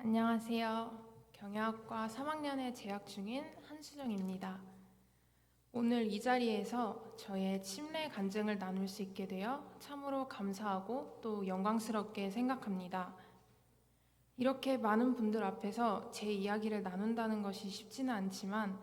안녕하세요. 경영학과 3학년에 재학 중인 한수정입니다. 오늘 이 자리에서 저의 침례 간증을 나눌 수 있게 되어 참으로 감사하고 또 영광스럽게 생각합니다. 이렇게 많은 분들 앞에서 제 이야기를 나눈다는 것이 쉽지는 않지만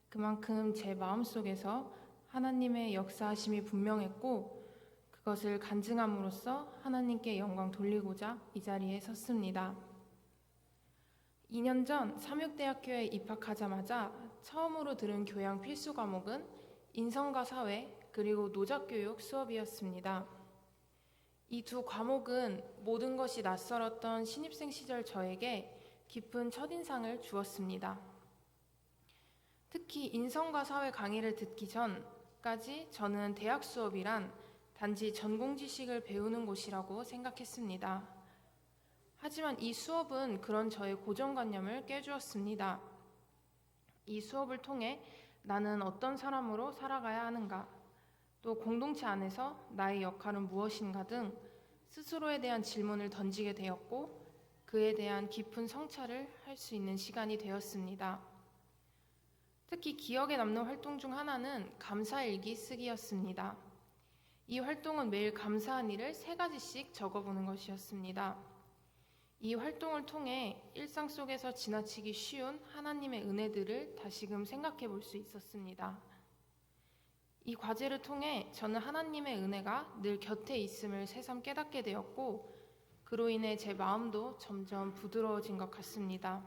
그만큼 제 마음속에서 하나님의 역사하심이 분명했고 그것을 간증함으로써 하나님께 영광 돌리고자 이 자리에 섰습니다. 2년 전 삼육대학교에 입학하자마자 처음으로 들은 교양 필수 과목은 인성과 사회 그리고 노작교육 수업이었습니다. 이 두 과목은 모든 것이 낯설었던 신입생 시절 저에게 깊은 첫인상을 주었습니다. 특히 인성과 사회 강의를 듣기 전까지 저는 대학 수업이란 단지 전공 지식을 배우는 곳이라고 생각했습니다. 하지만 이 수업은 그런 저의 고정관념을 깨주었습니다. 이 수업을 통해 나는 어떤 사람으로 살아가야 하는가, 또 공동체 안에서 나의 역할은 무엇인가 등 스스로에 대한 질문을 던지게 되었고 그에 대한 깊은 성찰을 할 수 있는 시간이 되었습니다. 특히 기억에 남는 활동 중 하나는 감사일기 쓰기였습니다. 이 활동은 매일 감사한 일을 3가지씩 적어보는 것이었습니다. 이 활동을 통해 일상 속에서 지나치기 쉬운 하나님의 은혜들을 다시금 생각해 볼 수 있었습니다. 이 과제를 통해 저는 하나님의 은혜가 늘 곁에 있음을 새삼 깨닫게 되었고 그로 인해 제 마음도 점점 부드러워진 것 같습니다.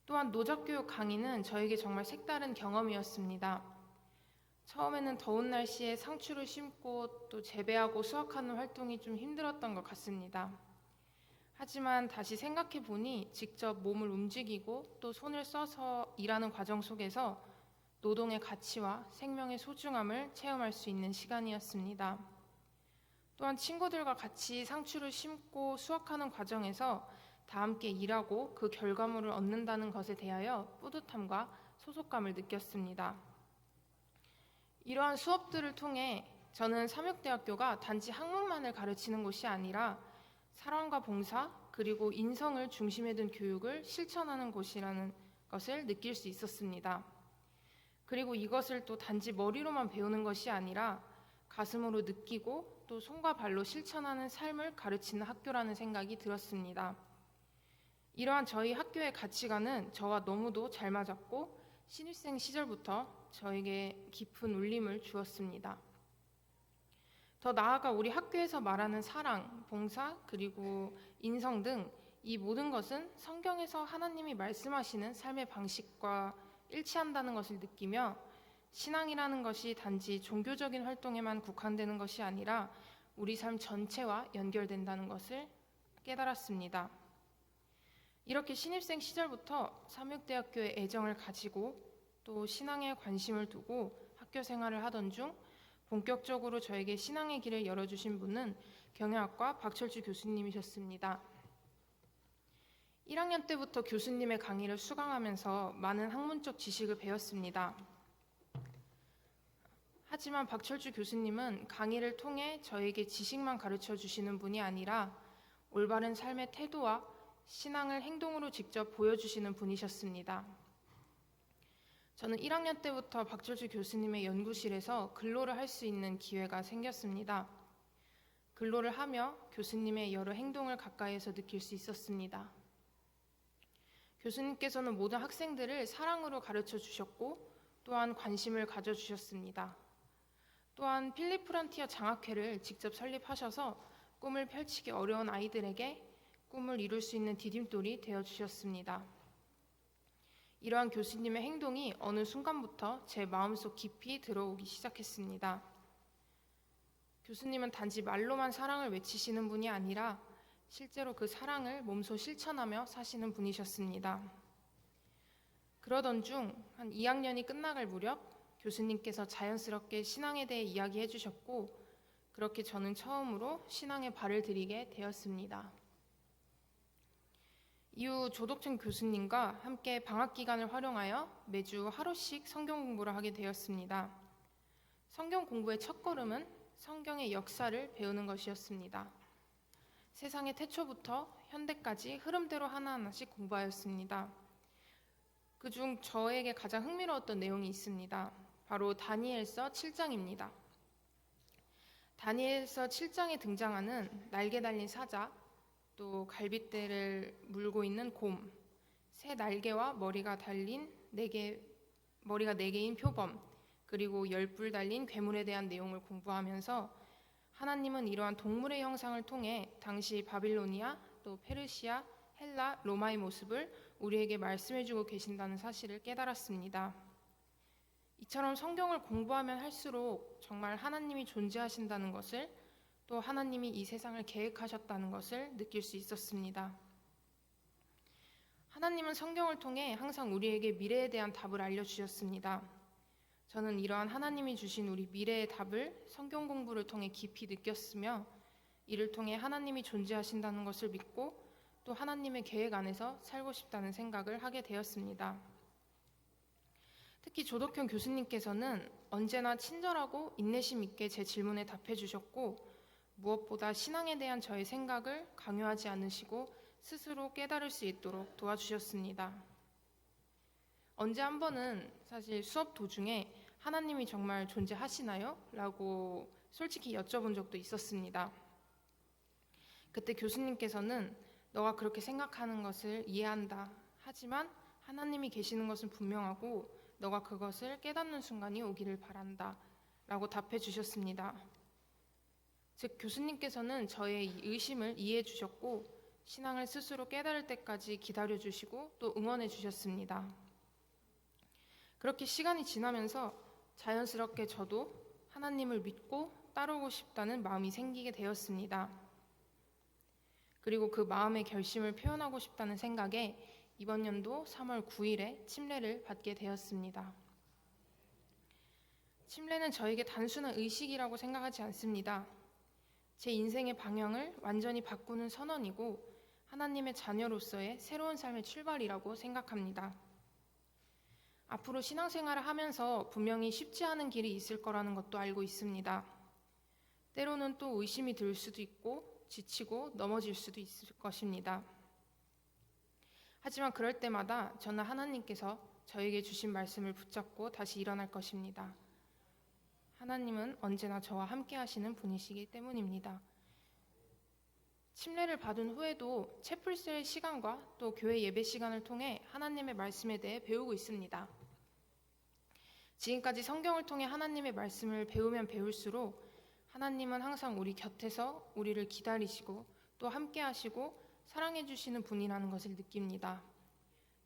또한 노작교육 강의는 저에게 정말 색다른 경험이었습니다. 처음에는 더운 날씨에 상추를 심고 또 재배하고 수확하는 활동이 좀 힘들었던 것 같습니다. 하지만 다시 생각해 보니 직접 몸을 움직이고 또 손을 써서 일하는 과정 속에서 노동의 가치와 생명의 소중함을 체험할 수 있는 시간이었습니다. 또한 친구들과 같이 상추를 심고 수확하는 과정에서 다 함께 일하고 그 결과물을 얻는다는 것에 대하여 뿌듯함과 소속감을 느꼈습니다. 이러한 수업들을 통해 저는 삼육대학교가 단지 학문만을 가르치는 곳이 아니라 사랑과 봉사 그리고 인성을 중심에 둔 교육을 실천하는 곳이라는 것을 느낄 수 있었습니다. 그리고 이것을 또 단지 머리로만 배우는 것이 아니라 가슴으로 느끼고 또 손과 발로 실천하는 삶을 가르치는 학교라는 생각이 들었습니다. 이러한 저희 학교의 가치관은 저와 너무도 잘 맞았고 신입생 시절부터 저에게 깊은 울림을 주었습니다. 더 나아가 우리 학교에서 말하는 사랑, 봉사, 그리고 인성 등 이 모든 것은 성경에서 하나님이 말씀하시는 삶의 방식과 일치한다는 것을 느끼며 신앙이라는 것이 단지 종교적인 활동에만 국한되는 것이 아니라 우리 삶 전체와 연결된다는 것을 깨달았습니다. 이렇게 신입생 시절부터 삼육대학교에 애정을 가지고 또 신앙에 관심을 두고 학교 생활을 하던 중 본격적으로 저에게 신앙의 길을 열어주신 분은 경영학과 박철주 교수님이셨습니다. 1학년 때부터 교수님의 강의를 수강하면서 많은 학문적 지식을 배웠습니다. 하지만 박철주 교수님은 강의를 통해 저에게 지식만 가르쳐 주시는 분이 아니라 올바른 삶의 태도와 신앙을 행동으로 직접 보여주시는 분이셨습니다. 저는 1학년 때부터 박철주 교수님의 연구실에서 근로를 할 수 있는 기회가 생겼습니다. 근로를 하며 교수님의 여러 행동을 가까이에서 느낄 수 있었습니다. 교수님께서는 모든 학생들을 사랑으로 가르쳐 주셨고 또한 관심을 가져주셨습니다. 또한 필립 프란티어 장학회를 직접 설립하셔서 꿈을 펼치기 어려운 아이들에게 꿈을 이룰 수 있는 디딤돌이 되어주셨습니다. 이러한 교수님의 행동이 어느 순간부터 제 마음속 깊이 들어오기 시작했습니다. 교수님은 단지 말로만 사랑을 외치시는 분이 아니라 실제로 그 사랑을 몸소 실천하며 사시는 분이셨습니다. 그러던 중 한 2학년이 끝나갈 무렵 교수님께서 자연스럽게 신앙에 대해 이야기해 주셨고 그렇게 저는 처음으로 신앙에 발을 들이게 되었습니다. 이후 조덕천 교수님과 함께 방학 기간을 활용하여 매주 하루씩 성경 공부를 하게 되었습니다. 성경 공부의 첫걸음은 성경의 역사를 배우는 것이었습니다. 세상의 태초부터 현대까지 흐름대로 하나하나씩 공부하였습니다. 그중 저에게 가장 흥미로웠던 내용이 있습니다. 바로 다니엘서 7장입니다. 다니엘서 7장에 등장하는 날개 달린 사자, 또 갈빗대를 물고 있는 곰, 새 날개와 머리가 네 개인 표범, 그리고 10뿔 달린 괴물에 대한 내용을 공부하면서 하나님은 이러한 동물의 형상을 통해 당시 바빌로니아, 또 페르시아, 헬라, 로마의 모습을 우리에게 말씀해주고 계신다는 사실을 깨달았습니다. 이처럼 성경을 공부하면 할수록 정말 하나님이 존재하신다는 것을, 또 하나님이 이 세상을 계획하셨다는 것을 느낄 수 있었습니다. 하나님은 성경을 통해 항상 우리에게 미래에 대한 답을 알려주셨습니다. 저는 이러한 하나님이 주신 우리 미래의 답을 성경 공부를 통해 깊이 느꼈으며, 이를 통해 하나님이 존재하신다는 것을 믿고 또 하나님의 계획 안에서 살고 싶다는 생각을 하게 되었습니다. 특히 조덕현 교수님께서는 언제나 친절하고 인내심 있게 제 질문에 답해 주셨고, 무엇보다 신앙에 대한 저의 생각을 강요하지 않으시고 스스로 깨달을 수 있도록 도와주셨습니다. 언제 한 번은 사실 수업 도중에 하나님이 정말 존재하시나요? 라고 솔직히 여쭤본 적도 있었습니다. 그때 교수님께서는 너가 그렇게 생각하는 것을 이해한다. 하지만 하나님이 계시는 것은 분명하고 너가 그것을 깨닫는 순간이 오기를 바란다. 라고 답해 주셨습니다. 즉 교수님께서는 저의 이 의심을 이해해 주셨고 신앙을 스스로 깨달을 때까지 기다려 주시고 또 응원해 주셨습니다. 그렇게 시간이 지나면서 자연스럽게 저도 하나님을 믿고 따르고 싶다는 마음이 생기게 되었습니다. 그리고 그 마음의 결심을 표현하고 싶다는 생각에 이번 연도 3월 9일에 침례를 받게 되었습니다. 침례는 저에게 단순한 의식이라고 생각하지 않습니다. 제 인생의 방향을 완전히 바꾸는 선언이고 하나님의 자녀로서의 새로운 삶의 출발이라고 생각합니다. 앞으로 신앙생활을 하면서 분명히 쉽지 않은 길이 있을 거라는 것도 알고 있습니다. 때로는 또 의심이 들 수도 있고 지치고 넘어질 수도 있을 것입니다. 하지만 그럴 때마다 저는 하나님께서 저에게 주신 말씀을 붙잡고 다시 일어날 것입니다. 하나님은 언제나 저와 함께 하시는 분이시기 때문입니다. 침례를 받은 후에도 채플셀 시간과 또 교회 예배 시간을 통해 하나님의 말씀에 대해 배우고 있습니다. 지금까지 성경을 통해 하나님의 말씀을 배우면 배울수록 하나님은 항상 우리 곁에서 우리를 기다리시고 또 함께 하시고 사랑해 주시는 분이라는 것을 느낍니다.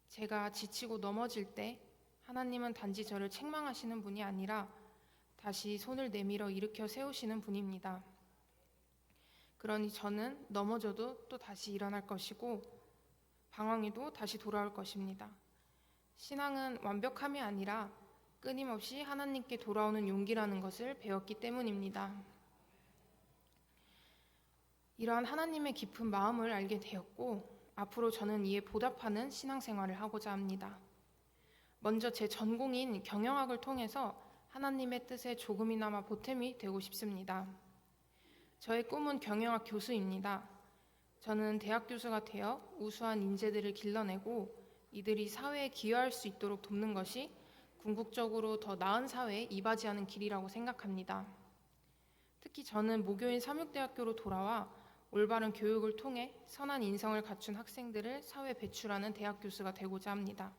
제가 지치고 넘어질 때 하나님은 단지 저를 책망하시는 분이 아니라 다시 손을 내밀어 일으켜 세우시는 분입니다. 그러니 저는 넘어져도 또 다시 일어날 것이고 방황해도 다시 돌아올 것입니다. 신앙은 완벽함이 아니라 끊임없이 하나님께 돌아오는 용기라는 것을 배웠기 때문입니다. 이러한 하나님의 깊은 마음을 알게 되었고 앞으로 저는 이에 보답하는 신앙생활을 하고자 합니다. 먼저 제 전공인 경영학을 통해서 하나님의 뜻에 조금이나마 보탬이 되고 싶습니다. 저의 꿈은 경영학 교수입니다. 저는 대학 교수가 되어 우수한 인재들을 길러내고 이들이 사회에 기여할 수 있도록 돕는 것이 궁극적으로 더 나은 사회에 이바지하는 길이라고 생각합니다. 특히 저는 모교인 삼육대학교로 돌아와 올바른 교육을 통해 선한 인성을 갖춘 학생들을 사회에 배출하는 대학 교수가 되고자 합니다.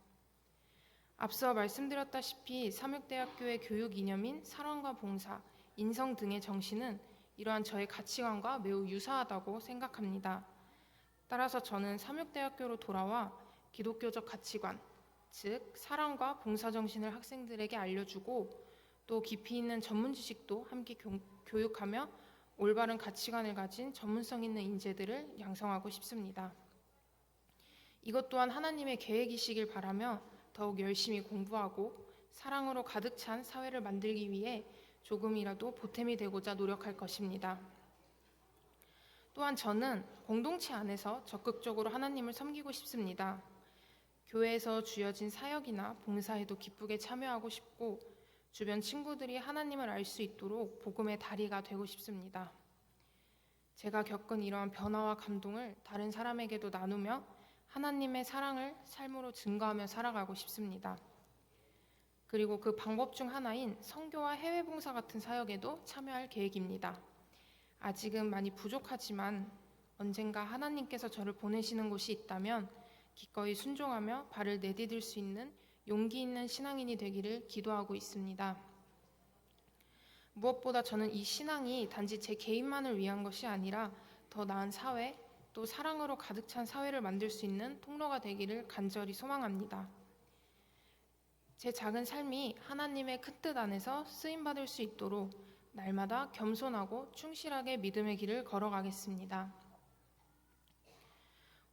앞서 말씀드렸다시피 삼육대학교의 교육 이념인 사랑과 봉사, 인성 등의 정신은 이러한 저의 가치관과 매우 유사하다고 생각합니다. 따라서 저는 삼육대학교로 돌아와 기독교적 가치관, 즉 사랑과 봉사 정신을 학생들에게 알려주고 또 깊이 있는 전문 지식도 함께 교육하며 올바른 가치관을 가진 전문성 있는 인재들을 양성하고 싶습니다. 이것 또한 하나님의 계획이시길 바라며 더욱 열심히 공부하고 사랑으로 가득 찬 사회를 만들기 위해 조금이라도 보탬이 되고자 노력할 것입니다. 또한 저는 공동체 안에서 적극적으로 하나님을 섬기고 싶습니다. 교회에서 주어진 사역이나 봉사에도 기쁘게 참여하고 싶고 주변 친구들이 하나님을 알 수 있도록 복음의 다리가 되고 싶습니다. 제가 겪은 이러한 변화와 감동을 다른 사람에게도 나누며 하나님의 사랑을 삶으로 증거하며 살아가고 싶습니다. 그리고 그 방법 중 하나인 선교와 해외 봉사 같은 사역에도 참여할 계획입니다. 아직은 많이 부족하지만 언젠가 하나님께서 저를 보내시는 곳이 있다면 기꺼이 순종하며 발을 내디딜 수 있는 용기 있는 신앙인이 되기를 기도하고 있습니다. 무엇보다 저는 이 신앙이 단지 제 개인만을 위한 것이 아니라 더 나은 사회, 또 사랑으로 가득 찬 사회를 만들 수 있는 통로가 되기를 간절히 소망합니다. 제 작은 삶이 하나님의 큰 뜻 안에서 쓰임받을 수 있도록 날마다 겸손하고 충실하게 믿음의 길을 걸어가겠습니다.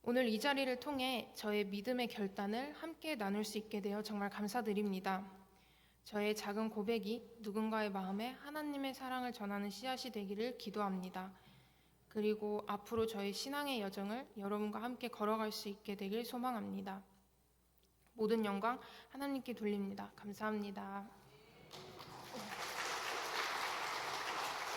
오늘 이 자리를 통해 저의 믿음의 결단을 함께 나눌 수 있게 되어 정말 감사드립니다. 저의 작은 고백이 누군가의 마음에 하나님의 사랑을 전하는 씨앗이 되기를 기도합니다. 그리고 앞으로 저의 신앙의 여정을 여러분과 함께 걸어갈 수 있게 되길 소망합니다. 모든 영광 하나님께 돌립니다. 감사합니다.